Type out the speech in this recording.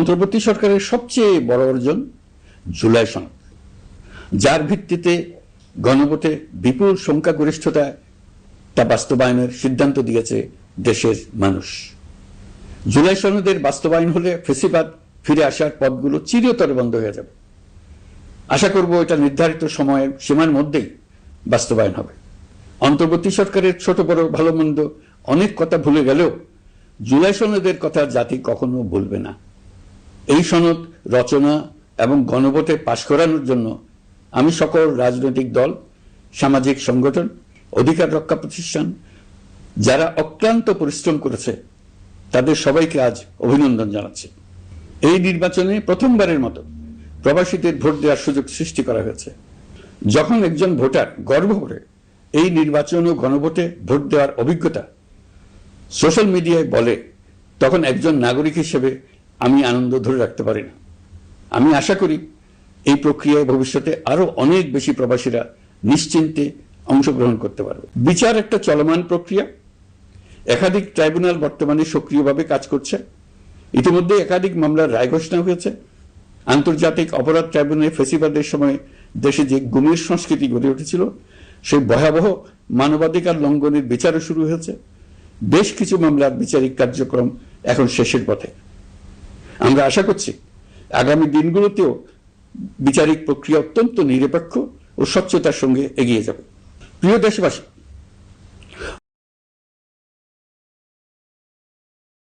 অন্তর্বর্তী সরকারের সবচেয়ে বড় অর্জন জুলাই সনদ, যার ভিত্তিতে গণভোটে বিপুল সংখ্যাগরিষ্ঠতা তা বাস্তবায়নের সিদ্ধান্ত দিয়েছে দেশের মানুষ। জুলাই সনদের বাস্তবায়ন হলে ফেসিবাদ ফিরে আসার পথগুলো চিরতরে বন্ধ হয়ে যাবে। আশা করব এটা নির্ধারিত সময়ের সীমার মধ্যেই বাস্তবায়ন হবে। অন্তর্বর্তী সরকারের ছোট বড় ভালো মন্দ অনেক কথা ভুলে গেলেও জুলাই সনদের কথা জাতি কখনো ভুলবে না। এই সনদ রচনা এবং গণভোটে পাশ করানোর জন্য আমি সকল রাজনৈতিক দল, সামাজিক সংগঠন, অধিকার রক্ষা প্রতিষ্ঠান যারা অক্লান্ত পরিশ্রম করেছে তাদের সবাইকে আজ অভিনন্দন জানাচ্ছি। এই নির্বাচনে প্রথমবারের মতো প্রবাসীদের ভোট দেওয়ার সুযোগ সৃষ্টি করা হয়েছে। যখন একজন ভোটার গর্ব করে এই নির্বাচন ও গণভোটে ভোট দেওয়ার অভিজ্ঞতা সোশ্যাল মিডিয়ায় বলে, তখন একজন নাগরিক হিসেবে আমি আনন্দ ধরে রাখতে পারি না। আমি আশা করি এই প্রক্রিয়ায় ভবিষ্যতে আরো অনেক বেশি প্রবাসীরা নিশ্চিন্তে অংশগ্রহণ করতে পারবে। বিচার একটা চলমান প্রক্রিয়া। একাধিক ট্রাইব্যুনাল বর্তমানে সক্রিয়ভাবে কাজ করছে। ইতিমধ্যে একাধিক মামলার রায় ঘোষণা হয়েছে। আন্তর্জাতিক অপরাধ ট্রাইব্যুনালে ফেসিবাদের সময় দেশে যে গুমের সংস্কৃতি গড়ে উঠেছিল সেই ভয়াবহ মানবাধিকার লঙ্ঘনের বিচারও শুরু হয়েছে। বেশ কিছু মামলার বিচারিক কার্যক্রম এখন শেষের পথে। আমরা আশা করছি আগামী দিনগুলোতেও বিচারিক প্রক্রিয়া অত্যন্ত নিরপেক্ষ ও স্বচ্ছতার সঙ্গে এগিয়ে যাবে। প্রিয় দেশবাসী,